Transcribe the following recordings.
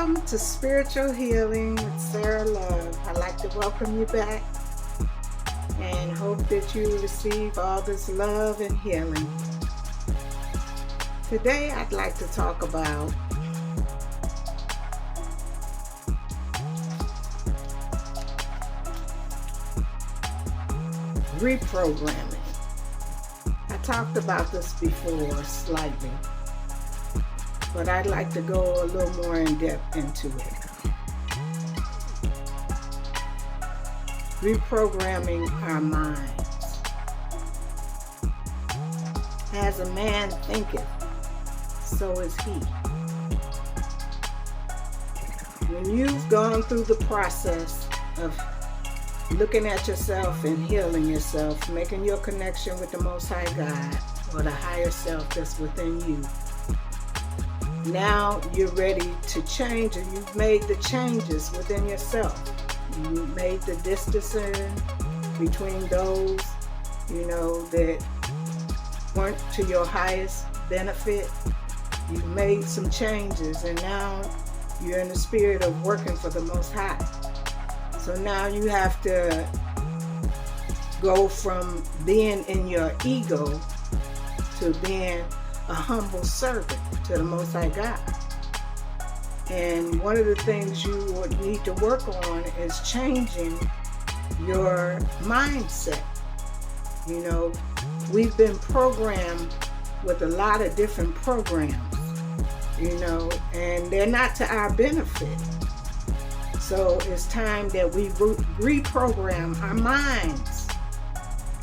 Welcome to Spiritual Healing with Sarah Love. I'd like to welcome you back and hope that you receive all this love and healing. Today I'd like to talk about reprogramming. I talked about this before slightly, but I'd like to go a little more in depth into it. Reprogramming our minds. As a man thinketh, so is he. When you've gone through the process of looking at yourself and healing yourself, making your connection with the Most High God or the higher self that's within you, now you're ready to change, and you've made the changes within yourself. You made the distancing between those, that weren't to your highest benefit. You've made some changes, and now you're in the spirit of working for the Most High. So now you have to go from being in your ego to being a humble servant to the Most High God. And one of the things you would need to work on is changing your mindset. We've been programmed with a lot of different programs, and they're not to our benefit. So it's time that we reprogram our minds.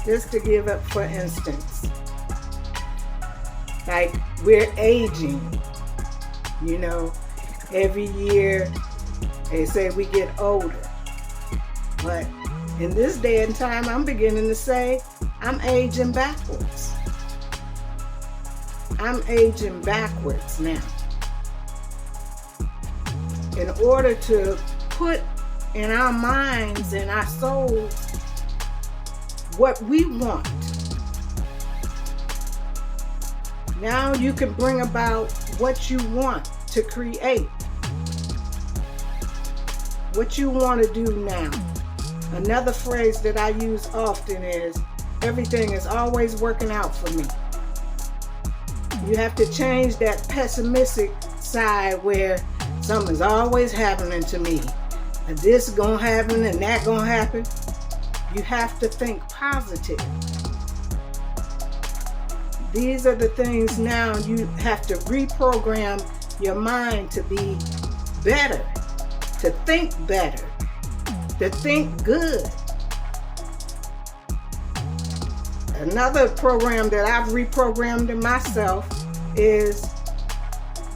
Just to give up, for instance, like we're aging, every year they say we get older. But in this day and time, I'm beginning to say I'm aging backwards. I'm aging backwards now. In order to put in our minds and our souls what we want, now you can bring about what you want to create. What you want to do now. Another phrase that I use often is, everything is always working out for me. You have to change that pessimistic side where something's always happening to me. And this is going to happen and that going to happen. You have to think positive. These are the things now you have to reprogram your mind to be better, to think better, to think good. Another program that I've reprogrammed in myself is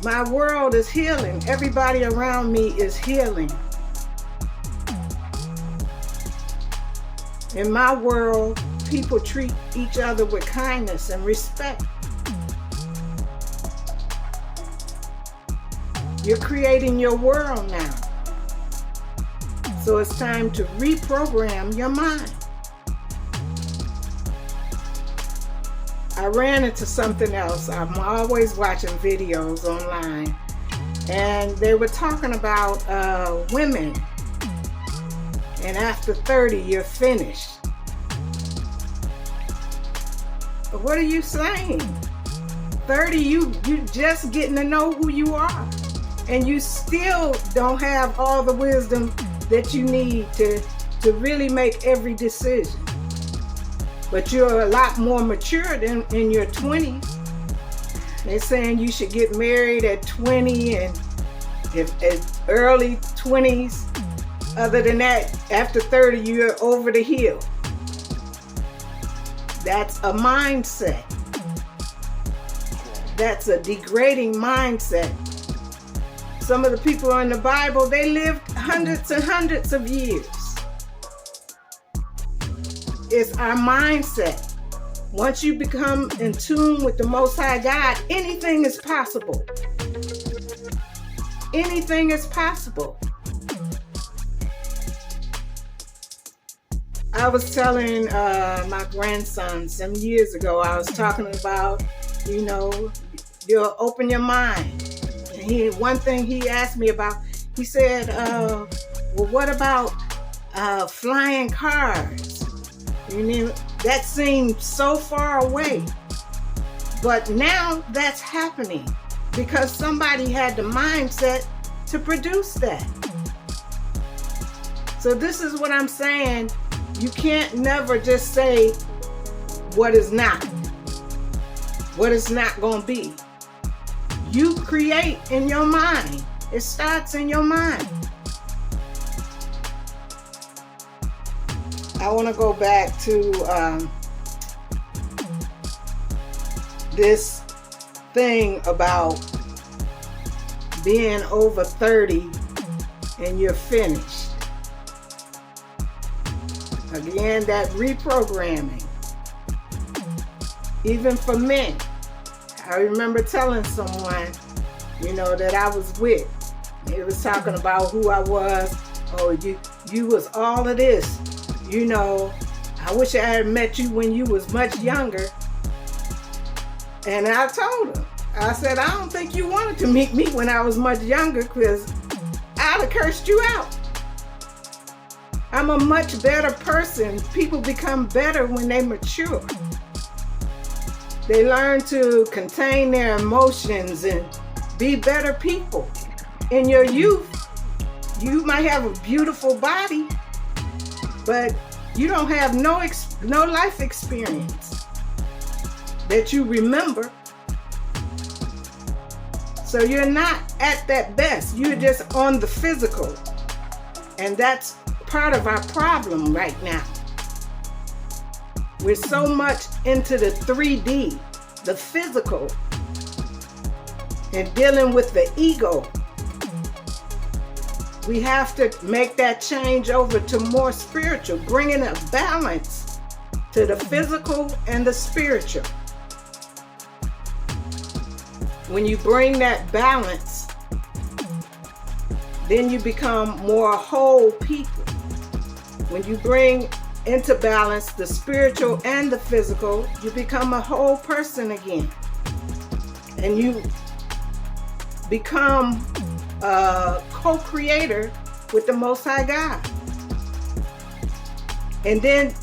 my world is healing. Everybody around me is healing. In my world, people treat each other with kindness and respect. You're creating your world now. So it's time to reprogram your mind. I ran into something else. I'm always watching videos online, and they were talking about women. And after 30, you're finished. What are you saying? 30, you just getting to know who you are. And you still don't have all the wisdom that you need to really make every decision. But you're a lot more mature than in your 20s. They're saying you should get married at 20 and at early 20s. Other than that, after 30, you're over the hill. That's a mindset. That's a degrading mindset. Some of the people in the Bible, they lived hundreds and hundreds of years. It's our mindset. Once you become in tune with the Most High God, anything is possible. Anything is possible. I was telling my grandson some years ago, I was talking about, you'll open your mind. And one thing he asked me about, He said, well, what about flying cars? You know, that seemed so far away. But now that's happening because somebody had the mindset to produce that. So this is what I'm saying. You can't never just say what is not going to be. You create in your mind. It starts in your mind. I want to go back to this thing about being over 30 and you're finished. Again, that reprogramming. Even for men. I remember telling someone, you know, that I was with. He was talking about who I was. Oh, you was all of this. You know, I wish I had met you when you was much younger. And I told him, I said, I don't think you wanted to meet me when I was much younger because I'd have cursed you out. I'm a much better person. People become better when they mature. They learn to contain their emotions and be better people. In your youth, you might have a beautiful body, but you don't have no life experience that you remember. So you're not at that best. You're just on the physical. And that's part of our problem right now. We're so much into the 3D, the physical, and dealing with the ego. We have to make that change over to more spiritual, bringing a balance to the physical and the spiritual. When you bring that balance, then you become more whole people. When you bring into balance the spiritual and the physical, you become a whole person again. And you become a co-creator with the Most High God. And then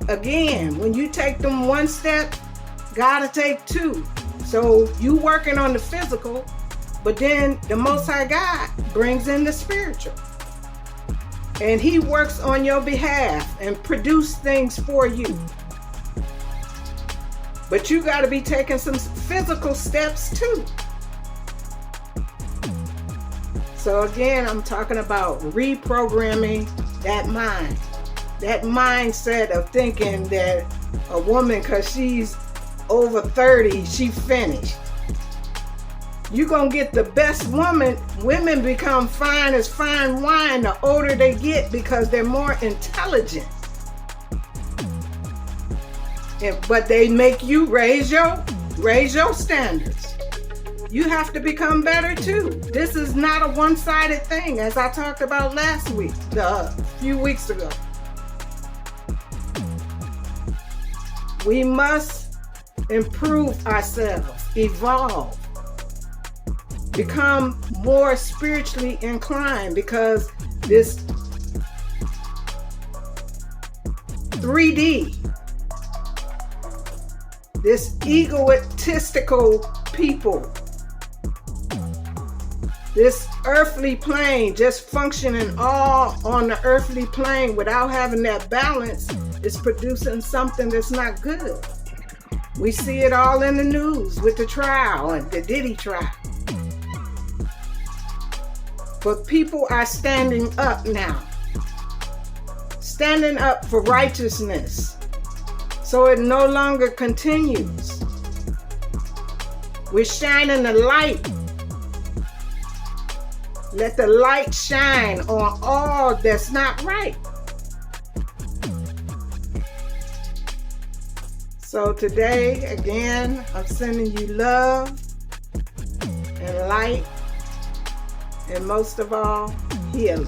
again, when you take them one step, God will take two. So you working on the physical, but then the Most High God brings in the spiritual. And He works on your behalf and produce things for you. But you got to be taking some physical steps too. So again, I'm talking about reprogramming that mind. That mindset of thinking that a woman, because she's over 30, she finished. You're going to get the best woman. Women become fine as fine wine the older they get because they're more intelligent. But they make you raise your standards. You have to become better too. This is not a one-sided thing, as I talked about last week, a few weeks ago. We must improve ourselves, evolve, become more spiritually inclined, because this 3D, this egotistical people, this earthly plane, just functioning all on the earthly plane without having that balance, is producing something that's not good. We see it all in the news with the trial and the Diddy trial. But people are standing up now. Standing up for righteousness. So it no longer continues. We're shining the light. Let the light shine on all that's not right. So today, again, I'm sending you love and light, and most of all, healing.